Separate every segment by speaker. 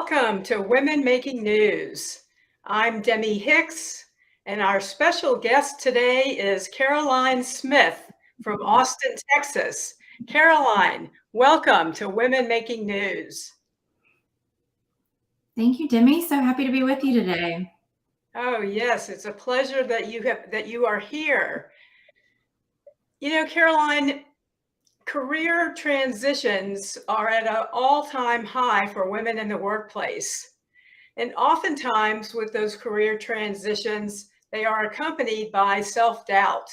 Speaker 1: Welcome to Women Making News. I'm Demi Hicks, and our special guest today is Caroline Smith from Austin, Texas. Caroline, welcome to Women Making News.
Speaker 2: Thank you, Demi. So happy to be with you today.
Speaker 1: Oh, yes, it's a pleasure that you are here. You know, Caroline, career transitions are at an all-time high for women in the workplace. And oftentimes with those career transitions, they are accompanied by self-doubt.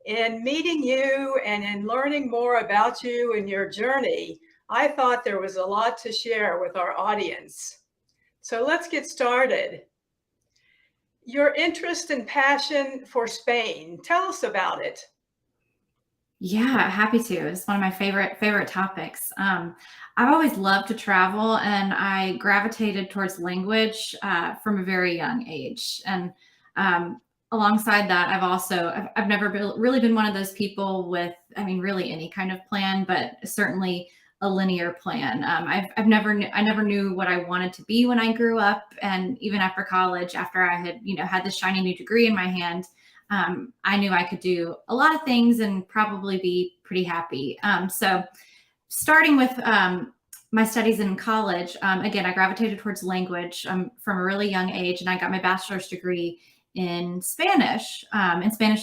Speaker 1: In meeting you and in learning more about you and your journey, I thought there was a lot to share with our audience. So let's get started. Your interest and passion for Spain, tell us about it.
Speaker 2: Yeah, happy to. It's one of my favorite topics. I've always loved to travel, and I gravitated towards language from a very young age. And alongside that, I've never really been one of those people with, really any kind of plan, but certainly a linear plan. I never knew what I wanted to be when I grew up, and even after college, after I had had this shiny new degree in my hand. I knew I could do a lot of things and probably be pretty happy. So starting with my studies in college, again, I gravitated towards language from a really young age, and I got my bachelor's degree in Spanish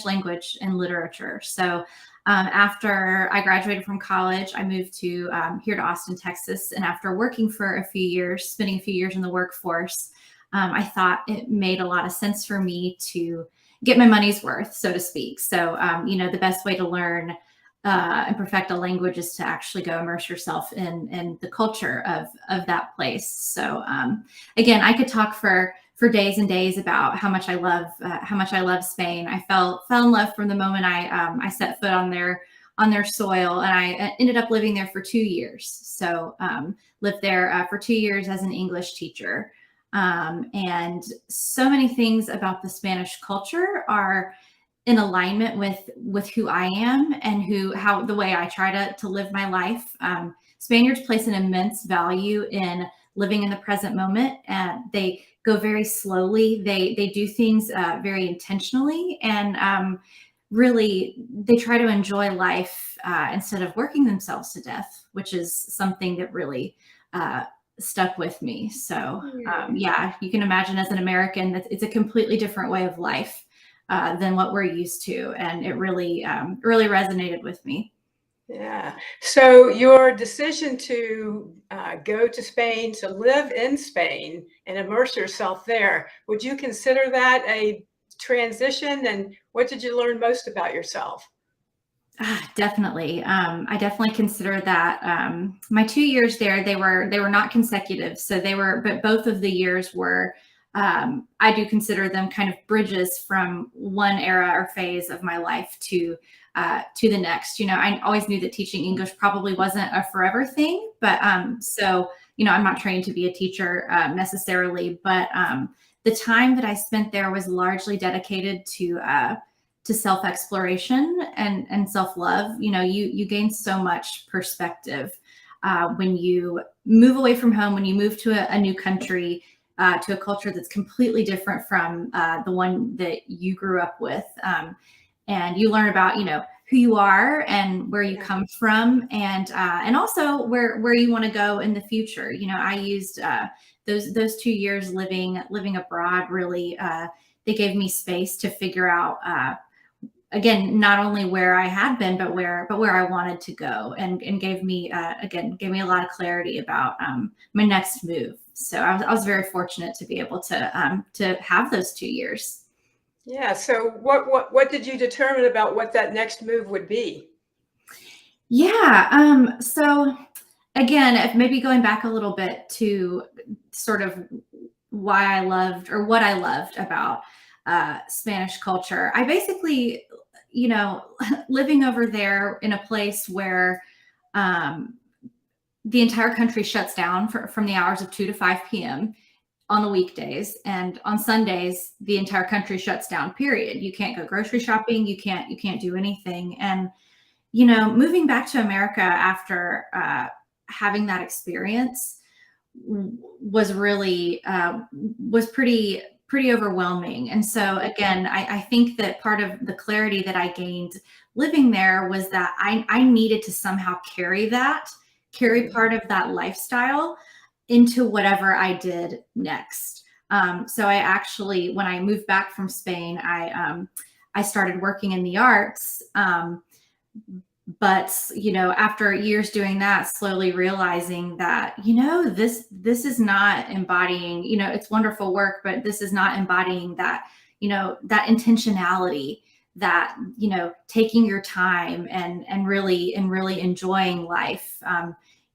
Speaker 2: language and literature. So after I graduated from college, I moved to here to Austin, Texas. And after working for a few years, spending a few years in the workforce, I thought it made a lot of sense for me to get my money's worth, so to speak. So, the best way to learn and perfect a language is to actually go immerse yourself in the culture of that place. So, again, I could talk for days and days about how much I love Spain. I fell in love from the moment I set foot on their soil, and I ended up living there for 2 years. So, lived there for 2 years as an English teacher. And so many things about the Spanish culture are in alignment with who I am and the way I try to live my life. Spaniards place an immense value in living in the present moment, and they go very slowly. They do things very intentionally, and really they try to enjoy life instead of working themselves to death, which is something that really stuck with me. So yeah, you can imagine as an American that it's a completely different way of life than what we're used to, and it really resonated with me.
Speaker 1: Yeah. So your decision to go to Spain, to live in Spain and immerse yourself there, would you consider that a transition? And what did you learn most about yourself?
Speaker 2: Definitely. I definitely consider that my 2 years there, they were not consecutive. So but both of the years were, I do consider them kind of bridges from one era or phase of my life to the next. I always knew that teaching English probably wasn't a forever thing, but so, I'm not trained to be a teacher necessarily, but the time that I spent there was largely dedicated to self-exploration and self-love. You gain so much perspective when you move away from home, when you move to a new country, to a culture that's completely different from the one that you grew up with. And you learn about, who you are and where you come from, and also where you want to go in the future. I used those 2 years living abroad. Really, they gave me space to figure out, again, not only where I had been, but where I wanted to go, and gave me a lot of clarity about my next move. So I was very fortunate to be able to have those 2 years.
Speaker 1: Yeah. So what did you determine about what that next move would be?
Speaker 2: Yeah. So again, if maybe going back a little bit to sort of why I loved, or what I loved about Spanish culture, I basically, living over there in a place where the entire country shuts down from the hours of 2 to 5 p.m. on the weekdays, and on Sundays the entire country shuts down, period. You can't go grocery shopping, you can't do anything. And moving back to America after having that experience was really was pretty overwhelming. And so again, I think that part of the clarity that I gained living there was that I needed to somehow carry part of that lifestyle into whatever I did next. So I actually, when I moved back from Spain, I started working in the arts. But after years doing that, slowly realizing that this is not embodying, it's wonderful work, but this is not embodying that that intentionality, that taking your time and really enjoying life.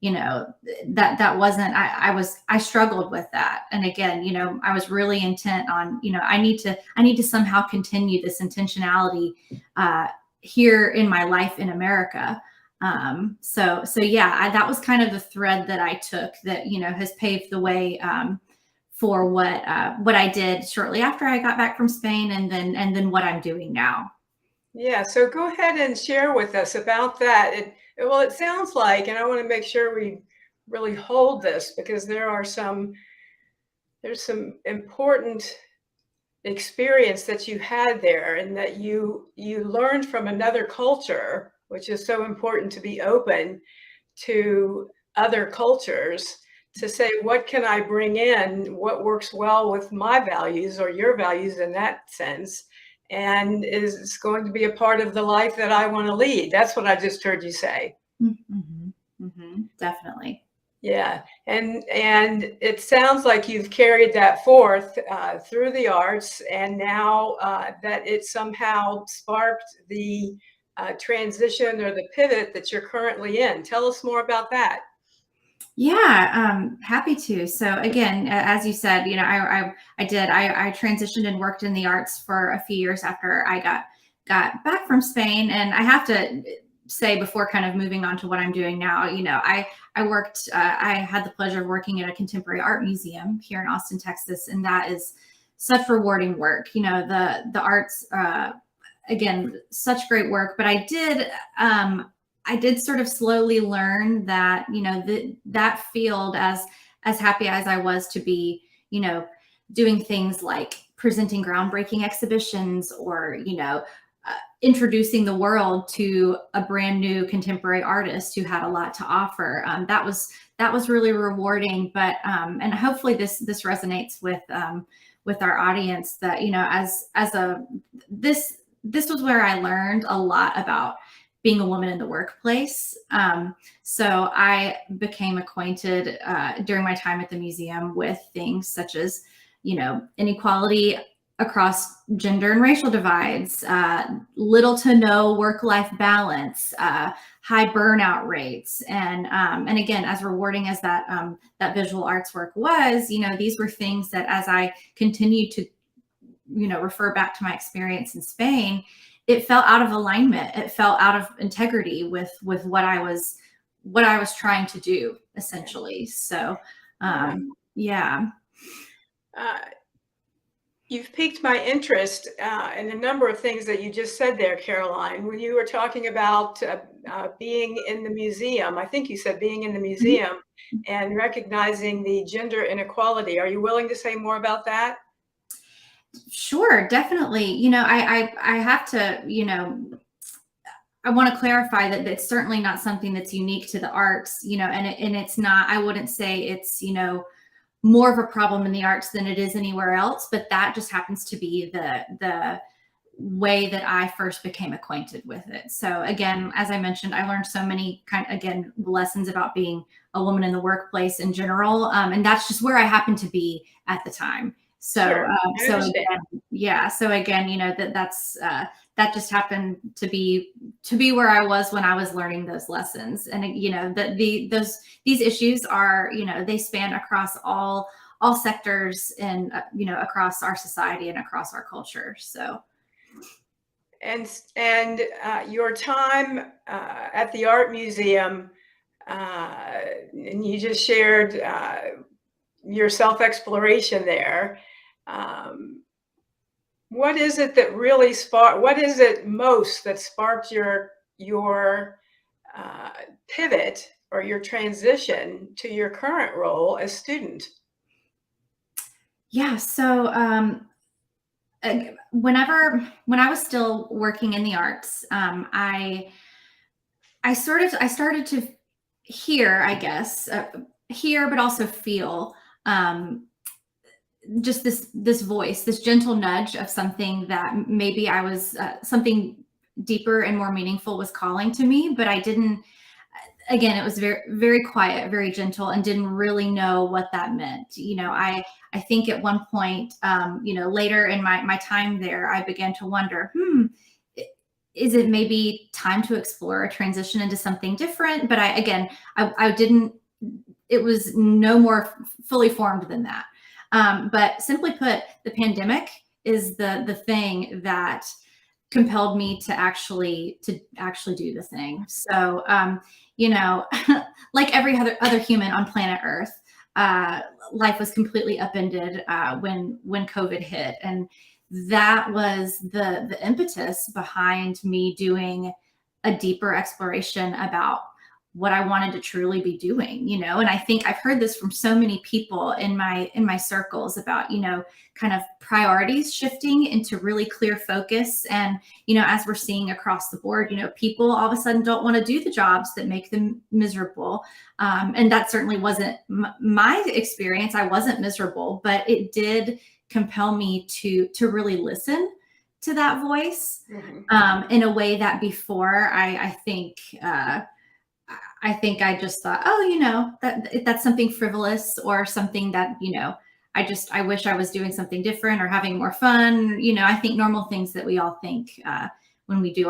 Speaker 2: That wasn't, I struggled with that. And again, I was really intent on, I need to somehow continue this intentionality here in my life in America. So yeah, that was kind of the thread that I took that, has paved the way for what I did shortly after I got back from Spain, and then what I'm doing now.
Speaker 1: Yeah, so go ahead and share with us about that. Well, it sounds like, and I want to make sure we really hold this, because there's some important experience that you had there, and that you learned from another culture, which is so important, to be open to other cultures, to say, what can I bring in, what works well with my values or your values in that sense, and is going to be a part of the life that I want to lead. That's what I just heard you say.
Speaker 2: Definitely.
Speaker 1: Yeah, and it sounds like you've carried that forth through the arts, and now that it somehow sparked the transition or the pivot that you're currently in. Tell us more about that.
Speaker 2: Yeah, happy to. So again, as you said, I transitioned and worked in the arts for a few years after I got back from Spain. And I have to say, before kind of moving on to what I'm doing now, I worked, I had the pleasure of working at a contemporary art museum here in Austin, Texas, and that is such rewarding work. The arts, again, such great work. But I did sort of slowly learn that, that field, as happy as I was to be, doing things like presenting groundbreaking exhibitions, or, introducing the world to a brand new contemporary artist who had a lot to offer. That was really rewarding. But and hopefully this resonates with our audience, that this was where I learned a lot about being a woman in the workplace. So I became acquainted during my time at the museum with things such as, inequality across gender and racial divides, little to no work-life balance, high burnout rates, and again, as rewarding as that visual arts work was, these were things that, as I continued to, refer back to my experience in Spain, it felt out of alignment. It felt out of integrity with what I was trying to do, essentially. So, yeah.
Speaker 1: You've piqued my interest in a number of things that you just said there, Caroline. When you were talking about being in the museum, I think you said being in the museum and recognizing the gender inequality. Are you willing to say more about that?
Speaker 2: Sure, definitely. I have to, I want to clarify that it's certainly not something that's unique to the arts, and it's not, I wouldn't say it's, more of a problem in the arts than it is anywhere else, but that just happens to be the way that I first became acquainted with it. So again, as I mentioned, I learned so many lessons about being a woman in the workplace in general. And that's just where I happened to be at the time. So,
Speaker 1: Sure,
Speaker 2: so again, that just happened to be where I was when I was learning those lessons. And these issues are, they span across all sectors, and across our society and across our culture. So.
Speaker 1: And your time at the art museum, and you just shared your self-exploration there. What is it that really sparked? What is it most that sparked your pivot or your transition to your current role as student?
Speaker 2: Yeah. So when I was still working in the arts, I started to hear, I guess, hear, but also feel um, just this voice, this gentle nudge of something that maybe I was something deeper and more meaningful was calling to me, but I didn't. Again, it was very very quiet, very gentle, and didn't really know what that meant. I think at one point, later in my time there, I began to wonder, is it maybe time to explore a transition into something different? But I didn't. It was no more fully formed than that. But simply put, the pandemic is the thing that compelled me to actually do the thing. So you know, like every other human on planet Earth, life was completely upended when COVID hit, and that was the impetus behind me doing a deeper exploration about what I wanted to truly be doing, and I think I've heard this from so many people in my circles about, kind of priorities shifting into really clear focus. And, as we're seeing across the board, people all of a sudden don't want to do the jobs that make them miserable. And that certainly wasn't my experience. I wasn't miserable, but it did compel me to really listen to that voice in a way that before I think I just thought, oh, that's something frivolous or something that, I wish I was doing something different or having more fun. I think normal things that we all think when we do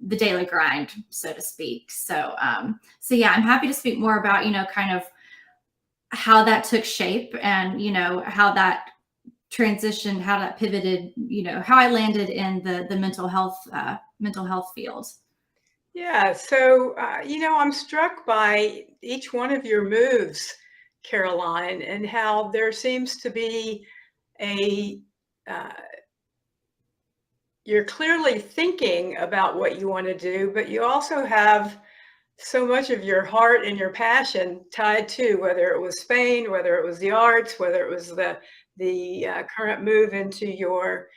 Speaker 2: the daily grind, so to speak. So yeah, I'm happy to speak more about, kind of how that took shape and, how that transitioned, how that pivoted, how I landed in the mental health field.
Speaker 1: Yeah, so I'm struck by each one of your moves, Caroline, and how there seems to be a uh, you're clearly thinking about what you want to do, but you also have so much of your heart and your passion tied to whether it was Spain, whether it was the arts, whether it was the current move into your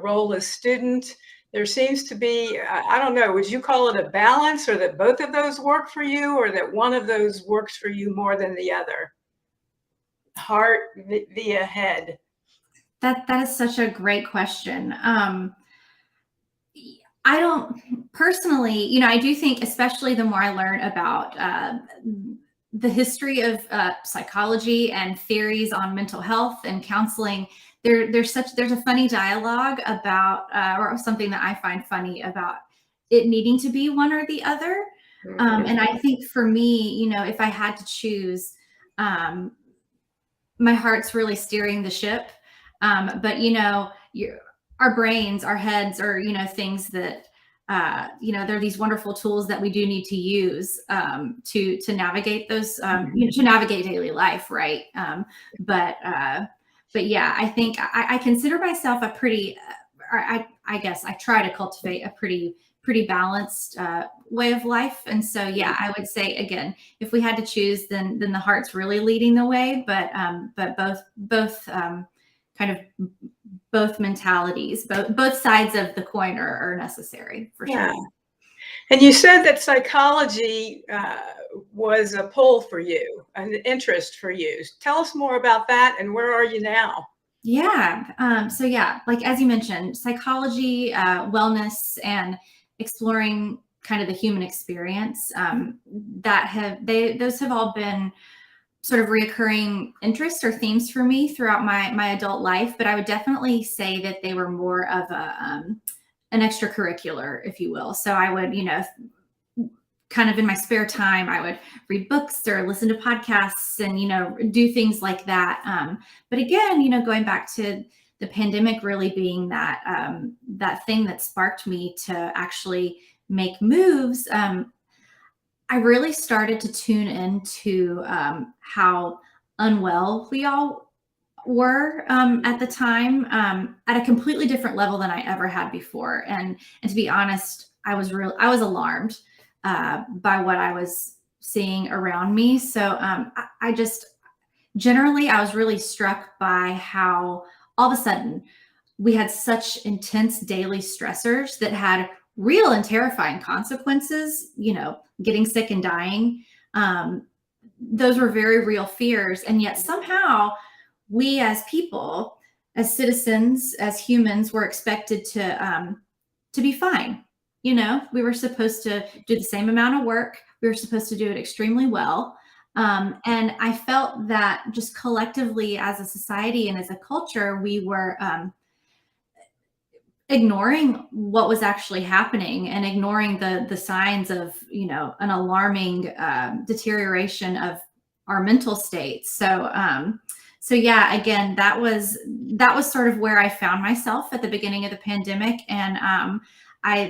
Speaker 1: role as student. There seems to be, I don't know, would you call it a balance, or that both of those work for you, or that one of those works for you more than the other? Heart via head.
Speaker 2: That is such a great question. I don't personally, I do think, especially the more I learn about the history of psychology and theories on mental health and counseling, there's a funny dialogue about, or something that I find funny about it needing to be one or the other. And I think for me, if I had to choose, my heart's really steering the ship. But our brains, our heads are, things that, there are these wonderful tools that we do need to use to navigate those, to navigate daily life, right? But yeah, I think I consider myself a pretty, I guess I try to cultivate a pretty balanced way of life. And so, yeah, I would say again, if we had to choose, then the heart's really leading the way. But both kind of both mentalities, both sides of the coin are necessary for sure.
Speaker 1: Yeah. And you said that psychology was a pull for you, an interest for you. Tell us more about that, and where are you now?
Speaker 2: Yeah. So yeah, like as you mentioned, psychology, wellness, and exploring kind of the human experience, those have all been sort of reoccurring interests or themes for me throughout my adult life. But I would definitely say that they were more of an extracurricular, if you will. So I would, kind of in my spare time, I would read books or listen to podcasts and, do things like that. But again, going back to the pandemic really being that thing that sparked me to actually make moves. I really started to tune into how unwell we all were at the time, at a completely different level than I ever had before. And to be honest, I was alarmed. by what I was seeing around me. So I just generally, I was really struck by how all of a sudden we had such intense daily stressors that had real and terrifying consequences, getting sick and dying. Those were very real fears. And yet somehow we as people, as citizens, as humans, were expected to be fine. We were supposed to do the same amount of work. We were supposed to do it extremely well. And I felt that just collectively as a society and as a culture, we were ignoring what was actually happening and ignoring the signs of an alarming deterioration of our mental state. So yeah, again, that was sort of where I found myself at the beginning of the pandemic. And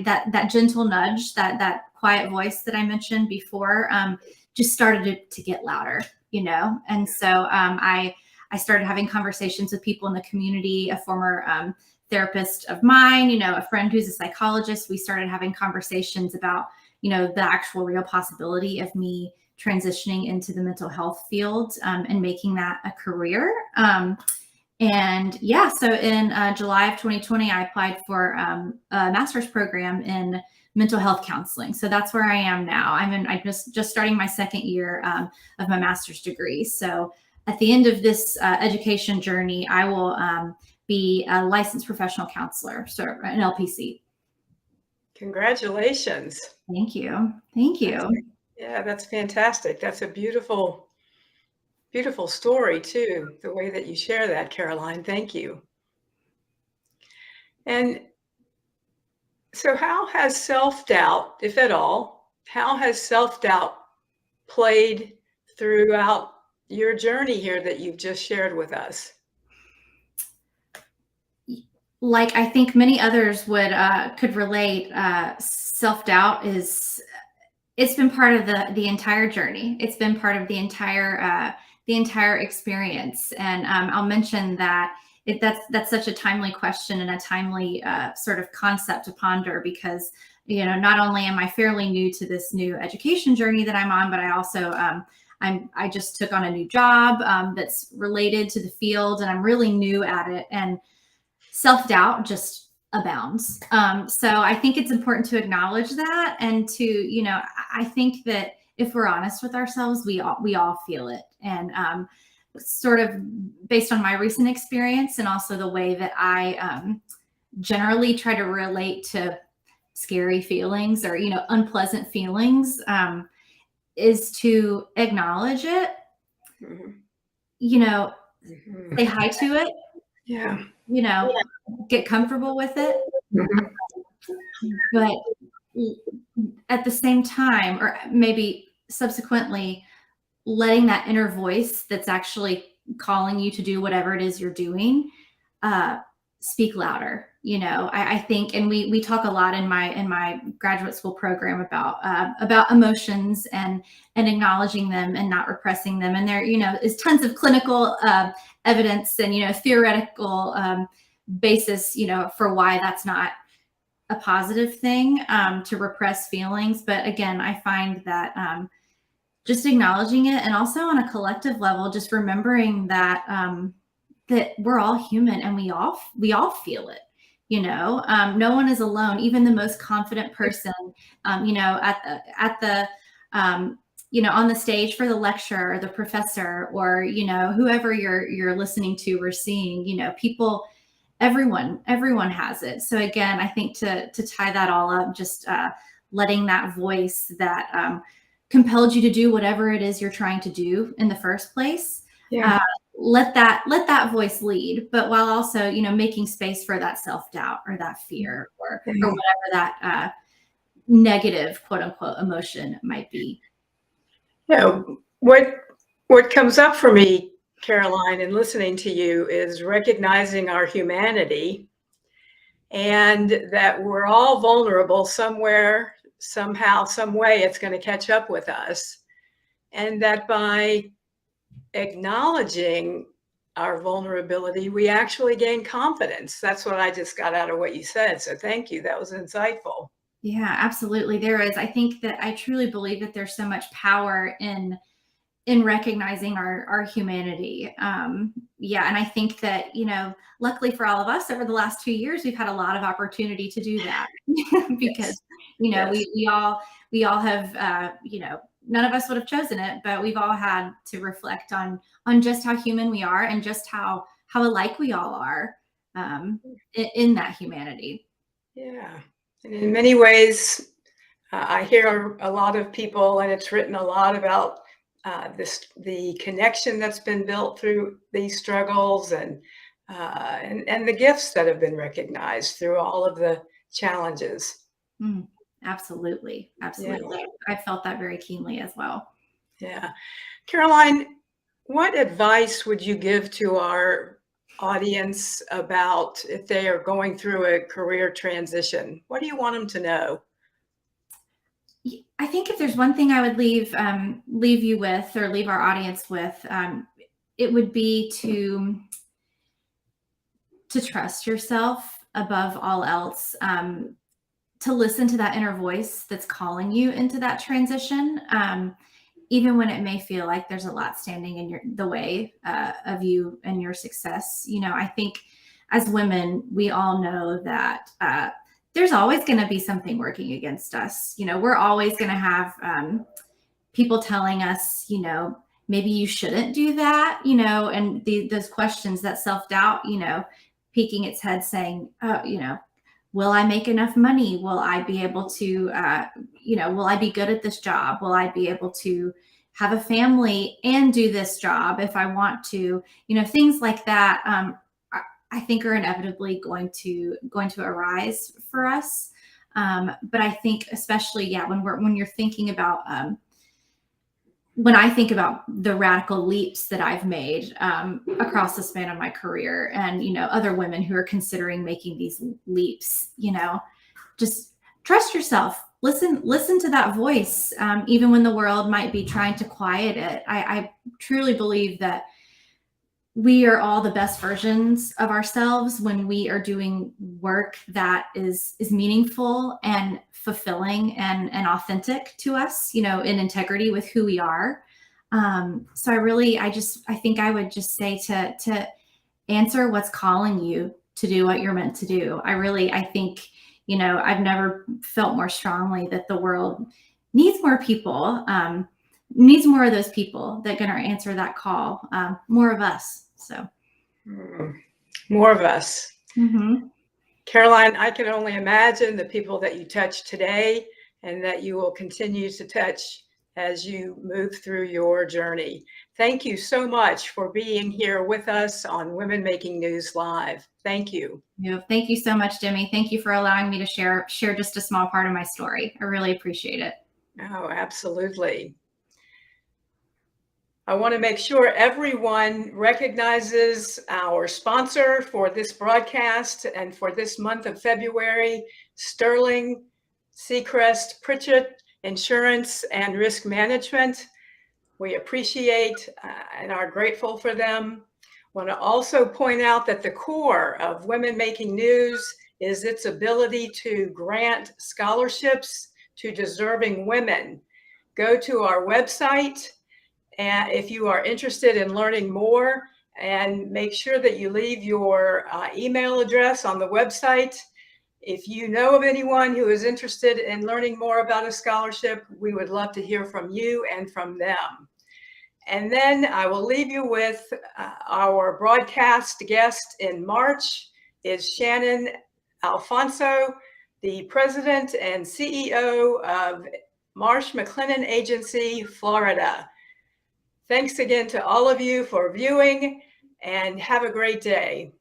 Speaker 2: that gentle nudge, that quiet voice that I mentioned before, just started to get louder, And so I started having conversations with people in the community, a former therapist of mine, a friend who's a psychologist. We started having conversations about, the actual real possibility of me transitioning into the mental health field and making that a career. And yeah, so in July of 2020, I applied for a master's program in mental health counseling. So that's where I am now. I'm just starting my second year of my master's degree. So at the end of this education journey, I will be a licensed professional counselor, so an LPC.
Speaker 1: Congratulations.
Speaker 2: Thank you. Thank you.
Speaker 1: Yeah, that's fantastic. That's a beautiful, beautiful story too, the way that you share that, Caroline. Thank you. And so how has self-doubt, if at all, how has self-doubt played throughout your journey here that you've just shared with us?
Speaker 2: Like I think many others could relate, self-doubt it's been part of the entire journey. It's been part of the entire experience. And I'll mention that that's such a timely question and a timely sort of concept to ponder, because not only am I fairly new to this new education journey that I'm on, but I also I just took on a new job that's related to the field, and I'm really new at it, and self-doubt just abounds. So I think it's important to acknowledge that, and to I think that if we're honest with ourselves, we all feel it. And sort of based on my recent experience, and also the way that I generally try to relate to scary feelings or unpleasant feelings, is to acknowledge it,
Speaker 1: Mm-hmm.
Speaker 2: say hi to it,
Speaker 1: Yeah.
Speaker 2: get comfortable with it. But at the same time, or maybe subsequently, letting that inner voice that's actually calling you to do whatever it is you're doing speak louder. I think, and we talk a lot in my graduate school program about emotions and acknowledging them and not repressing them. And there is tons of clinical evidence and theoretical basis for why that's not a positive thing to repress feelings. But again, I find that just acknowledging it, and also on a collective level, just remembering that that we're all human and we all feel it. No one is alone. Even the most confident person, at the on the stage for the lecture, or the professor, or whoever you're listening to or seeing, people, everyone has it. So again, I think to tie that all up, just letting that voice that compelled you to do whatever it is you're trying to do in the first place, let that voice lead, but while also making space for that self-doubt or that fear or whatever that negative quote unquote emotion might be.
Speaker 1: What comes up for me, Caroline, in listening to you, is recognizing our humanity, and that we're all vulnerable somewhere, somehow, some way. It's going to catch up with us, and that by acknowledging our vulnerability, we actually gain confidence. That's what I just got out of what you said. So thank you. That was insightful.
Speaker 2: Yeah, absolutely. There is. I think that I truly believe that there's so much power in recognizing our humanity. Yeah, and I think that, luckily for all of us, over the last 2 years, we've had a lot of opportunity to do that because
Speaker 1: Yes. Yes.
Speaker 2: we all have, none of us would have chosen it, but we've all had to reflect on just how human we are and just how alike we all are, in that humanity.
Speaker 1: Yeah. And in many ways, I hear a lot of people, and it's written a lot about the connection that's been built through these struggles, and the gifts that have been recognized through all of the challenges.
Speaker 2: Mm, absolutely,
Speaker 1: Yeah,
Speaker 2: absolutely. I felt that very keenly as well.
Speaker 1: yeah. Caroline, what advice would you give to our audience about if they are going through a career transition? What do you want them to know?
Speaker 2: I think if there's one thing I would leave you with, or leave our audience with, it would be to trust yourself above all else. To listen to that inner voice that's calling you into that transition, even when it may feel like there's a lot standing in the way of you and your success. I think as women, we all know that there's always going to be something working against us. We're always going to have people telling us, maybe you shouldn't do that, and those questions, that self-doubt, peeking its head saying, oh, will I make enough money? Will I be able to, will I be good at this job? Will I be able to have a family and do this job if I want to? Things like that. I think are inevitably going to arise for us. But I think especially, yeah, when you're thinking about, when I think about the radical leaps that I've made across the span of my career, and other women who are considering making these leaps, just trust yourself. Listen to that voice, even when the world might be trying to quiet it. I truly believe that we are all the best versions of ourselves when we are doing work that is meaningful and fulfilling and authentic to us, in integrity with who we are. So I think I would just say to answer what's calling you to do what you're meant to do. I think, I've never felt more strongly that the world needs more people, needs more of those people that are going to answer that call, more of us. So,
Speaker 1: More of us.
Speaker 2: mhm.
Speaker 1: Caroline, I can only imagine the people that you touched today and that you will continue to touch as you move through your journey. Thank you so much for being here with us on Women Making News Live. Thank you.
Speaker 2: Thank you so much, Demi. Thank you for allowing me to share just a small part of my story. I really appreciate it.
Speaker 1: Oh, absolutely. I want to make sure everyone recognizes our sponsor for this broadcast and for this month of February, Sterling Seacrest Pritchett Insurance and Risk Management. We appreciate and are grateful for them. I want to also point out that the core of Women Making News is its ability to grant scholarships to deserving women. Go to our website, and if you are interested in learning more, and make sure that you leave your email address on the website. If you know of anyone who is interested in learning more about a scholarship, we would love to hear from you and from them. And then I will leave you with our broadcast guest in March is Shannon Alfonso, the president and CEO of Marsh McLennan Agency, Florida. Thanks again to all of you for viewing, and have a great day.